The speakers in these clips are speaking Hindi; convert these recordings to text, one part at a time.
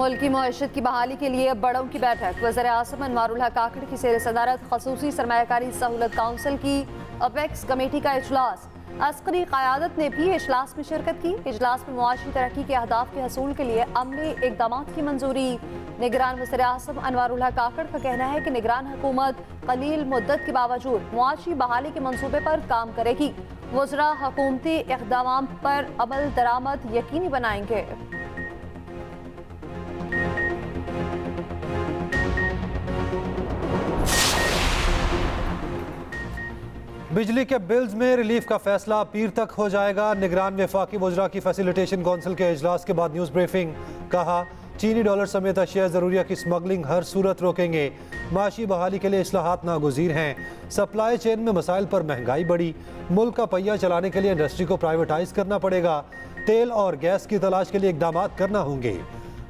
मुल्क की मईशत की बहाली के लिए बड़ों की बैठक। वज़ीर-ए-आज़म अनवारुल हक काकड़ की ज़ेर सदारत खसूसी सरमायाकारी सहूलत काउंसिल की अपेक्स कमेटी का इजलास। अस्करी क़यादत ने भी इजलास में शिरकत की। इजलास में मुआशी तरक्की के अहदाफ के हसूल के लिए अमली इक़दामात की मंजूरी। निगरान वज़ीर-ए-आज़म अनवारुल हक काकड़ का कहना है कि निगरान हुकूमत कलील मुद्दत के बावजूद मुआशी बहाली के मंसूबे पर काम करेगी। वज़रा हुकूमती इक़दाम पर अमल दरामद यकीनी बनाएंगे। बिजली के बिल्स में रिलीफ का फैसला पीर तक हो जाएगा। निगरान वफाकी वज़रा की फैसिलिटेशन काउंसिल के इजलास के बाद न्यूज़ ब्रीफिंग। कहा, चीनी डॉलर समेत अशिया ज़रूरिया की स्मगलिंग हर सूरत रोकेंगे। माशी बहाली के लिए इस्लाहात नागुज़ीर हैं। सप्लाई चेन में मसाइल पर महंगाई बढ़ी। मुल्क का पहिया चलाने के लिए इंडस्ट्री को प्राइवेटाइज करना पड़ेगा। तेल और गैस की तलाश के लिए इक़दामात करना होंगे।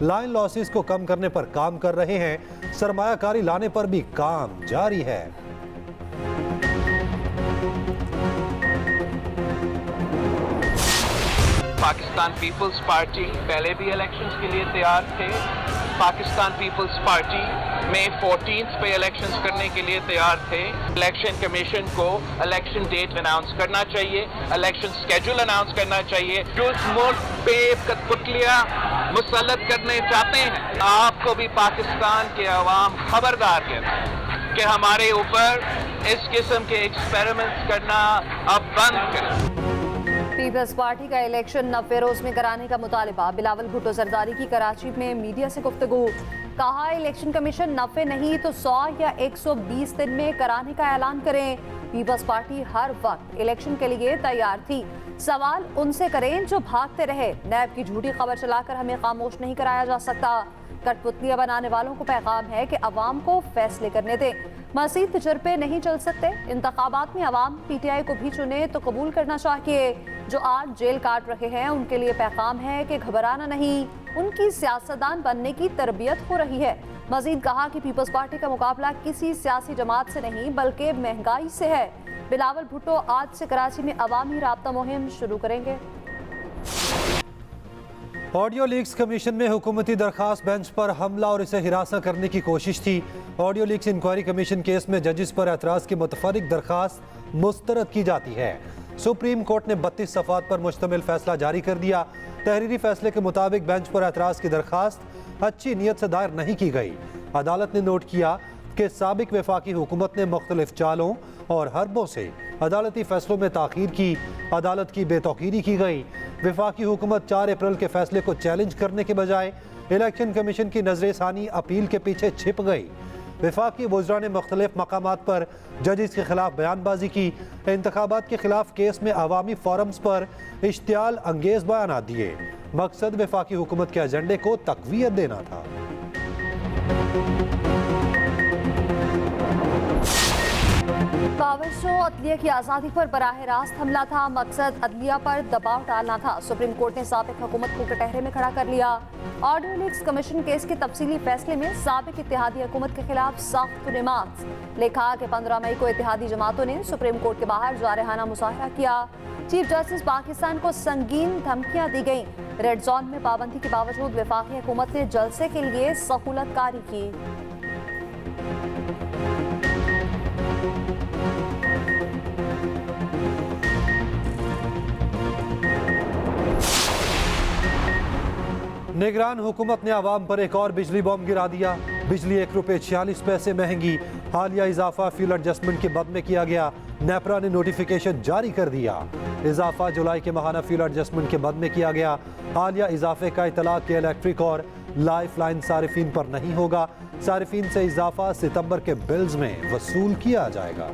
लाइन लॉसेस को कम करने पर काम कर रहे हैं। सरमायाकारी लाने पर भी काम जारी है। पाकिस्तान पीपल्स पार्टी पहले भी इलेक्शंस के लिए तैयार थे। पाकिस्तान पीपल्स पार्टी में 14th पे इलेक्शंस करने के लिए तैयार थे। इलेक्शन कमीशन को इलेक्शन डेट अनाउंस करना चाहिए, इलेक्शन स्केड्यूल अनाउंस करना चाहिए। जो इस मुल्क पे कठपुतलियां मुसल्लत करने चाहते हैं, आपको भी पाकिस्तान के अवाम खबरदार कहते हैं कि हमारे ऊपर इस किस्म के एक्सपेरिमेंट्स करना अब बंद करें। पीपल्स पार्टी का इलेक्शन 90 रोज में कराने का मुतालिबा। बिलावल भुट्टो जरदारी की कराची में मीडिया से गुफ्तगू। कहा, इलेक्शन कमीशन 90 नहीं तो 100 या 120 दिन में कराने का ऐलान करें। पीपल्स पार्टी हर वक्त इलेक्शन के लिए तैयार थी। सवाल उनसे करें जो भागते रहे। नैब की झूठी खबर चलाकर हमें खामोश नहीं कराया जा सकता। कठपुतलियां बनाने वालों को पैगाम है कि अवाम को फैसले करने दें। मज़ीद तजर्बे नहीं चल सकते। इंतखाबात में अवाम PTI को भी चुने तो कबूल करना चाहिए। जो आज जेल काट रहे हैं उनके लिए पैगाम है कि घबराना नहीं, उनकी सियासतदान बनने की तरबियत हो रही है। मजीद कहा कि पीपल्स पार्टी का मुकाबला किसी सियासी जमात से नहीं बल्कि महंगाई से है। बिलावल भुट्टो आज से कराची में अवामी राब्ता मुहिम शुरू करेंगे। ऑडियो लीक्स कमीशन में हुकूमती दरखास्त बेंच पर हमला और इसे हिरासा करने की कोशिश थी। Audio leaks inquiry commission case में जजिस पर एतराज़ की मुतफर्रिक दरखास्त मुस्तरद की जाती है। सुप्रीम कोर्ट ने 32 सफ़ात पर मुश्तमिल फैसला जारी कर दिया। तहरीरी फैसले के मुताबिक बेंच पर एतराज़ की दरखास्त अच्छी नीयत से दायर नहीं की गई। अदालत ने नोट किया कि साबिक वफाकी हुकूमत ने मुख्तलिफ चालों और हरबों से अदालती फैसलों में ताख़ीर की। अदालत की बेतौकीरी की गई। वफाकी हुकूमत 4 अप्रैल के फैसले को चैलेंज करने के बजाय इलेक्शन कमीशन की नजर सानी अपील के पीछे छिप गई। वफाकी वज़रा ने मुख्तलिफ मकामात पर जजिस के खिलाफ बयानबाजी की। इंतखाबात के खिलाफ केस में अवामी फोरम्स पर इश्तियाल अंगेज बयानात दिए। मकसद वफाकी हुकूमत के एजेंडे को तक़वियत देना था। पावर शो अदलिया की आज़ादी पर बराह रास्त हमला था। मकसद अदलिया पर दबाव डालना था। सुप्रीम कोर्ट ने साबिक हुकूमत को कटहरे में खड़ा कर लिया। ऑडियो लीक्स कमीशन केस के तफसीली फैसले में साबिक इत्तेहादी हुकूमत के खिलाफ सख्त रिमार्क्स। लिखा कि 15 मई को इत्तेहादी जमातों ने सुप्रीम कोर्ट के बाहर जारहाना मुजाहरा किया। चीफ जस्टिस पाकिस्तान को संगीन धमकियां दी गई। रेड जोन में पाबंदी के बावजूद वफाकी हुकूमत ने जलसे के लिए सहूलतकारी की। निगरान हुकूमत ने आवाम पर एक और बिजली बॉम्ब गिरा दिया। बिजली 1 रुपये 46 पैसे महंगी। हालिया इजाफा फ्यूल एडजस्टमेंट के बद में किया गया। नेपरा ने नोटिफिकेशन जारी कर दिया। इजाफा जुलाई के माहाना फ्यूल एडजस्टमेंट के बद में किया गया। हालिया इजाफे का इतलाक के इलेक्ट्रिक और लाइफ लाइन सारिफीन पर नहीं होगा। सारिफीन से इजाफा सितंबर के बिल्स में वसूल किया जाएगा।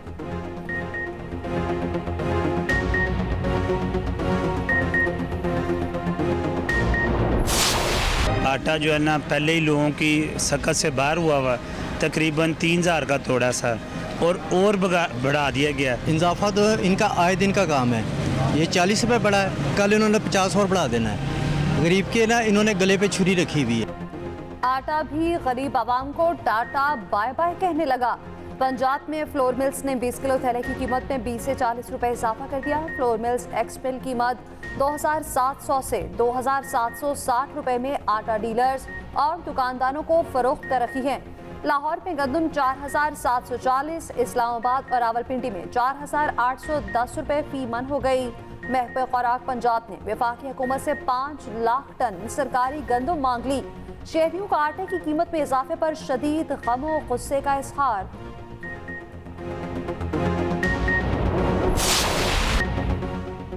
आटा जो है ना पहले ही लोगों की सकत से बाहर हुआ तकरीबन 3000 का थोड़ा सा और बढ़ा दिया गया। इजाफा तो इनका आए दिन का काम है। ये 40 रुपये बढ़ा है, कल इन्होंने 50 और बढ़ा देना है। गरीब के ना इन्होंने गले पे छुरी रखी हुई है। आटा भी गरीब आवाम को टाटा बाय बाय कहने लगा। पंजाब में फ्लोर मिल्स ने 20 किलो थैले की कीमत में 20 से 40 रुपए इजाफा कर दिया। फ्लोर मिल्स एक्स मिल कीमत 2700 से 2760 रुपए में आटा डीलर्स और दुकानदारों को फरोख्त कर रखी हैं। लाहौर में गंदम 4740, इस्लामाबाद और रावलपिंडी में 4810 रुपए फी मन हो गई। महकमे खुराक पंजाब ने वफाकी हुकूमत से 5 लाख टन सरकारी गंदम मांग ली। शहरियों का आटे की कीमत में इजाफे पर शदीद गम और गुस्से का इजहार।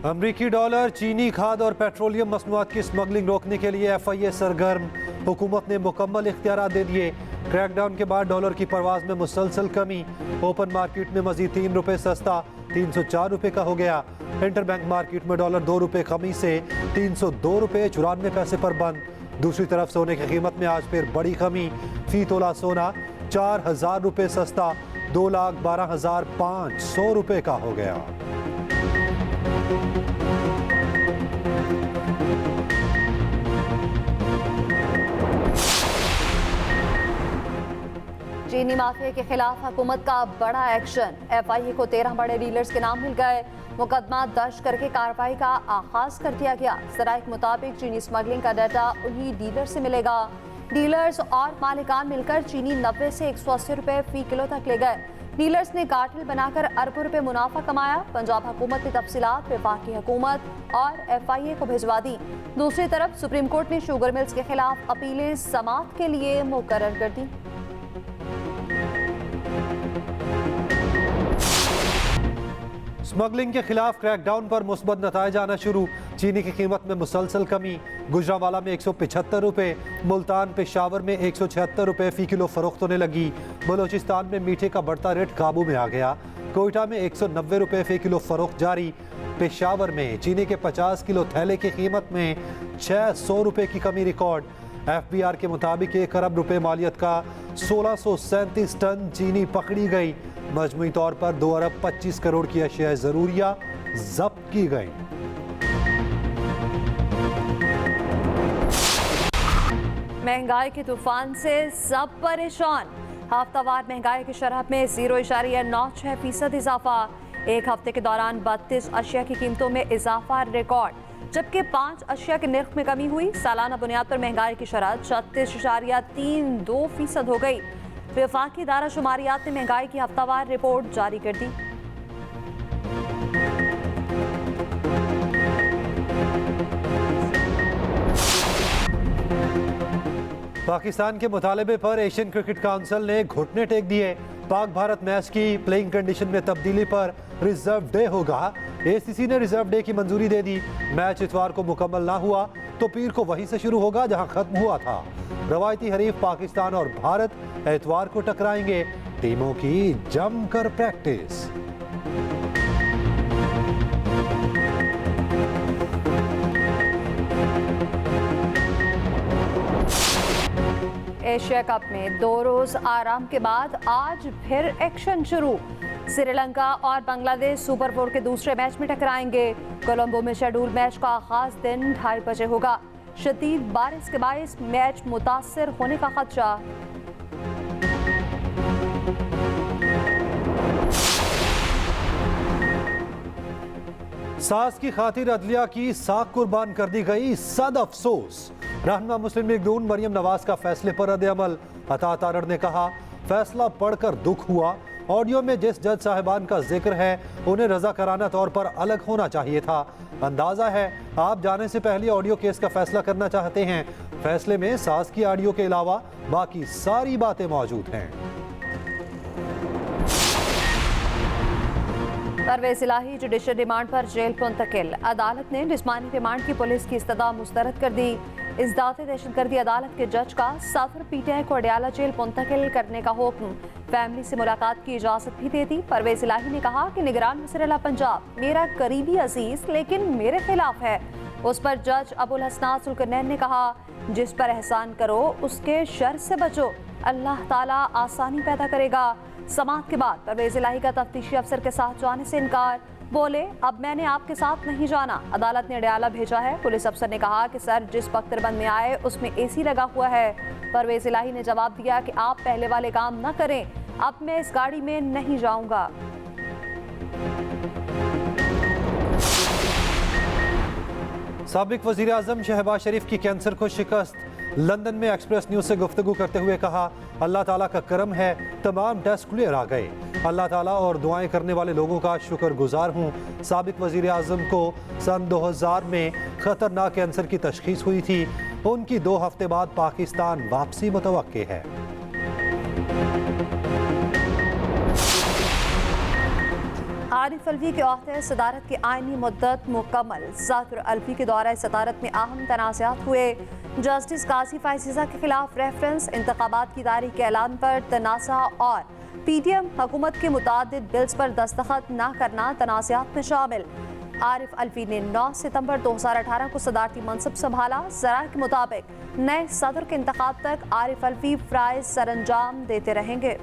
अमरीकी डॉलर, चीनी खाद और पेट्रोलियम मसनूआत की स्मगलिंग रोकने के लिए FIA सरगर्म। हुकूमत ने मुकम्मल इख्तियारात दे दिए। क्रैकडाउन के बाद डॉलर की परवाज में मुसलसल कमी। ओपन मार्केट में मजीद 3 रुपए सस्ता 304 रुपए का हो गया। इंटरबैंक मार्केट में डॉलर 2 रुपए कमी से 302 रुपए 94 पैसे पर बंद। दूसरी तरफ सोने की कीमत में आज फिर बड़ी कमी। फी तोला सोना 4000 रुपए सस्ता 2,12,500 रुपए का हो गया। चीनी माफिया के खिलाफ हुकूमत का बड़ा एक्शन। FIA को 13 बड़े डीलर्स के नाम मिल गए। मुकदमा दर्ज करके कार्रवाई का आगाज कर दिया गया। सराय के मुताबिक चीनी स्मगलिंग का डाटा उन्हीं डीलर से मिलेगा। डीलर्स और मालिकान मिलकर चीनी 90 से 180 रुपए फी किलो तक ले गए। डीलर्स ने कार्टेल बनाकर अरबों रुपए मुनाफा कमाया। पंजाब हुकूमत ने तफसीलात वफाकी हुकूमत और FIA को भिजवा दी। दूसरी तरफ सुप्रीम कोर्ट ने शुगर मिल्स के खिलाफ अपीलें समाअत के लिए मुकर्रर कर दी। स्मगलिंग के खिलाफ क्रैकडाउन पर मुस्बत नताइज आना शुरू। चीनी की कीमत में मुसलसल कमी। गुजरांवाला में 175 रुपए, मुल्तान पेशावर में 176 रुपए फी किलो फरोख्त होने लगी। बलोचिस्तान में मीठे का बढ़ता रेट काबू में आ गया। कोयटा में 190 रुपए फी किलो फरोख्त जारी। पेशावर में चीनी के 50 किलो थैले की कीमत में 600 रुपए की कमी रिकॉर्ड। FBR के मुताबिक 1 अरब रुपए मालियत का 1637 टन चीनी पकड़ी गई। मजमूई तौर पर 2 अरब 25 करोड़ की अशिया जरूरिया जब्त की गई। महंगाई के तूफान से सब परेशान। हफ्तावार महंगाई की शरह में 0.96% इजाफा। एक हफ्ते के दौरान 32 अशिया की कीमतों में इजाफा रिकॉर्ड, जबकि 5 अशिया के नर्ख में कमी हुई। सालाना बुनियाद पर महंगाई की शरह 36.32% हो गई। वफाकी इदारा शुमारियात ने महंगाई की हफ्तावार रिपोर्ट जारी कर दी। पाकिस्तान के मुतालबे पर एशियन क्रिकेट काउंसिल ने घुटने टेक दिए। पाक भारत मैच की प्लेइंग कंडीशन में तब्दीली पर रिजर्व डे होगा। ACC ने रिजर्व डे की मंजूरी दे दी। मैच इतवार को मुकम्मल ना हुआ तो पीर को वहीं से शुरू होगा जहां खत्म हुआ था। रवायती हरीफ पाकिस्तान और भारत इतवार को टकराएंगे। टीमों की जमकर प्रैक्टिस। एशिया कप में 2 रोज आराम के बाद आज फिर एक्शन शुरू। श्रीलंका और बांग्लादेश सुपर 4 के दूसरे मैच में टकराएंगे। कोलंबो में शेड्यूल मैच का आगाज दिन 2:30 बजे होगा। शदीद बारिश के बायस मैच मुतासर होने का खदशा। सास की खातिर अदलिया की साख कुर्बान कर दी गई, सद अफसोस। रहनुमा मुस्लिम लीग नून मरियम नवाज का फैसले पर रद्द अमल। अता तारड़ ने कहा, फैसला पढ़कर दुख हुआ। ऑडियो में जिस जज साहिबान का जिक्र है उन्हें रजाकाराना तौर पर अलग होना चाहिए था। अंदाजा है आप जाने से पहले ऑडियो केस का फैसला करना चाहते हैं। फैसले में सास की ऑडियो के अलावा बाकी सारी बातें मौजूद हैं। परवेज इलाही जुडिशल रिमांड पर जेल मुंतकिल। अदालत ने जिस्मानी रिमांड की पुलिस की इस्तदा मुस्तरद कर दी। इज़्दात दहशतगर्दी अदालत के जज का सदर PTI को अडयाला जेल मुंतकिल करने का हुक्म। फैमिली से मुलाकात की इजाज़त भी दे दी। परवेज इलाही ने कहा कि निगरान वज़ीर-ए-आला पंजाब मेरा करीबी अजीज लेकिन मेरे खिलाफ है। उस पर जज अबुल हसनात जुल्करनैन ने कहा, जिस पर एहसान करो उसके शर से बचो, अल्लाह ताला आसानी पैदा करेगा। समाअत के बाद परवेज इलाही का तफ्तीशी अफसर के साथ जाने से इनकार। बोले, अब मैंने आपके साथ नहीं जाना। अदालत ने अडयाला भेजा है। पुलिस अफसर ने कहा कि सर जिस बख्तरबंद में आए उसमें AC लगा हुआ है। परवेज इलाही ने जवाब दिया कि आप पहले वाले काम न करें, अब मैं इस गाड़ी में नहीं जाऊंगा। साबिक वज़ीर आज़म शहबाज शरीफ की कैंसर को शिकस्त। लंदन में एक्सप्रेस न्यूज़ से गुफ्तगू करते हुए कहा, अल्लाह ताला का करम है, तमाम टेस्ट क्लियर आ गए। अल्लाह ताला और दुआएं करने वाले लोगों का शुक्रगुजार हूँ। साबिक वज़ीर आज़म को सन 2000 में ख़तरनाक कैंसर की तशख़ीस हुई थी। उनकी 2 हफ्ते बाद पाकिस्तान वापसी मुतवक्के है। आरिफ अलवी के ओहदे सदारत की आइनी मुद्दत मुकम्मल। ज़ाकिर अलवी के दौरे सदारत में अहम तनाज़ात हुए। जस्टिस काजी फाइज़ा के खिलाफ रेफरेंस, इंतखाबात की तारीख के ऐलान पर तनाज़ा और PDM हुकूमत के मुतादिद बिल्स पर दस्तखत न करना तनाज़ात में शामिल। आरिफ अलवी ने 9 सितंबर 2018 को सदारती मनसब संभाला। ज़राए के मुताबिक नए सदर के इंतखाब तक आरिफ अलवी फ़राइज़ सरअंजाम देते रहेंगे।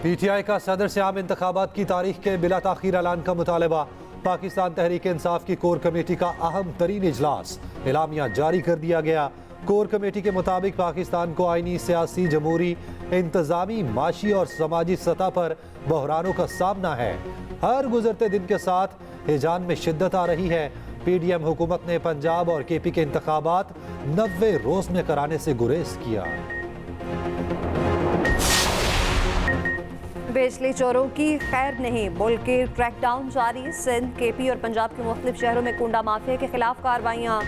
PTI का सदर से आम इंतखाबात की तारीख के बिला ताख़ीर ऐलान का मुतालबा। पाकिस्तान तहरीक इंसाफ की कोर कमेटी का अहम तरीन इजलास, एलामिया जारी कर दिया गया। कोर कमेटी के मुताबिक पाकिस्तान को आइनी, सियासी, जमहूरी, इंतज़ामी, माशी और समाजी सतह पर बहरानों का सामना है। हर गुजरते दिन के साथ हिजान में शिद्दत आ रही है। PDM हुकूमत ने पंजाब और KP के इंतखाबात 90 रोज में कराने से गुरेज किया। बिजली चोरों की खैर नहीं, मुल्क के क्रैकडाउन जारी। सिंध, KP और पंजाब के मुख्तलिफ शहरों में कुंडा माफिया के खिलाफ कार्रवाइयाँ,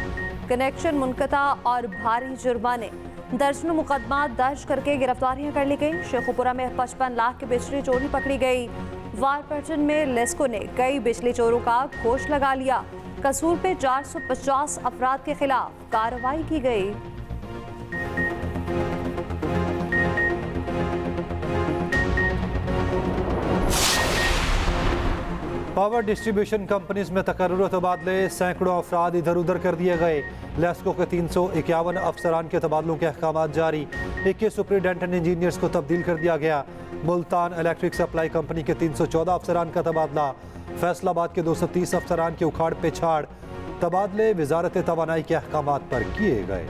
कनेक्शन मुनक़ता और भारी जुर्माने। दर्जनों मुकदमा दर्ज करके गिरफ्तारियां कर ली गई। शेखुपुरा में 55 लाख की बिजली चोरी पकड़ी गई। वारपरचन में लेस्को ने कई बिजली चोरों का घोष लगा लिया। कसूर पे 450 अफराद के खिलाफ कार्रवाई की गई। पावर डिस्ट्रीब्यूशन कंपनीज में तकर्रुर तबादले, सैकड़ों अफराद इधर उधर कर दिए गए। लेस्को के 351 अफसरान के तबादलों के अहकाम जारी। 21 सुपरिटेंडेंट इंजीनियर्स को तब्दील कर दिया गया। मुल्तान इलेक्ट्रिक सप्लाई कंपनी के 314 अफसरान का तबादला। फैसलाबाद के 230 अफसरान के उखाड़ पे छाड़। तबादले वजारत तवानाई के अहकाम पर किए गए।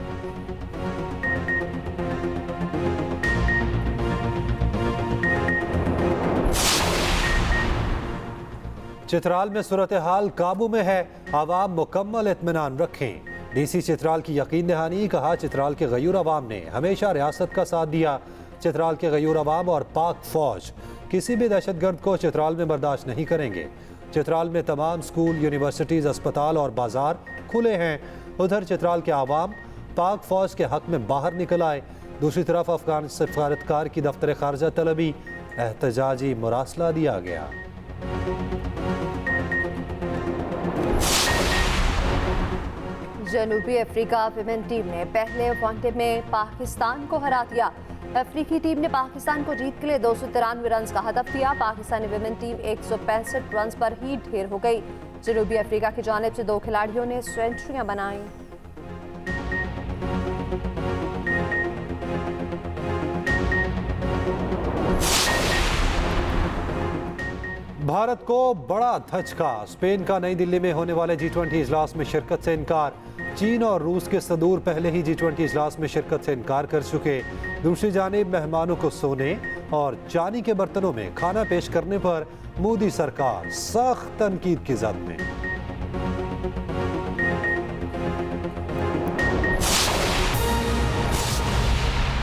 चित्राल में सूरत हाल काबू में है, आवाम मुकम्मल इत्मीनान रखें। DC चित्राल की यकीन दहानी। कहा, चित्राल के गयूर अवाम ने हमेशा रियासत का साथ दिया। चित्राल के गयूर अवाम और पाक फौज किसी भी दहशतगर्द को चित्राल में बर्दाश्त नहीं करेंगे। चित्राल में तमाम स्कूल, यूनिवर्सिटीज़, अस्पताल और बाजार खुले हैं। उधर चित्राल के आवाम पाक फौज के हक में बाहर निकल आए। दूसरी तरफ अफगान सफारतकार की दफ्तर खारजा तलबी, एहतजाजी मुरासला दिया गया। जनूबी अफ्रीका विमेन टीम ने पहले वनडे में पाकिस्तान को हरा दिया। अफ्रीकी टीम ने पाकिस्तान को जीत के लिए 293 रन का हदफ दिया। पाकिस्तानी विमेन टीम 165 रन पर ही ढेर हो गई। जनूबी अफ्रीका की जानिब से 2 खिलाड़ियों ने सेंचुरियां बनाई। भारत को बड़ा धचका। स्पेन का नई दिल्ली में होने वाले G20 इजलास में शिरकत से इनकार। चीन और रूस के सदूर पहले ही G20 इजलास में शिरकत से इनकार कर चुके। दूसरी जानिब मेहमानों को सोने और चांदी के बर्तनों में खाना पेश करने पर मोदी सरकार सख्त तनकीद की जद में।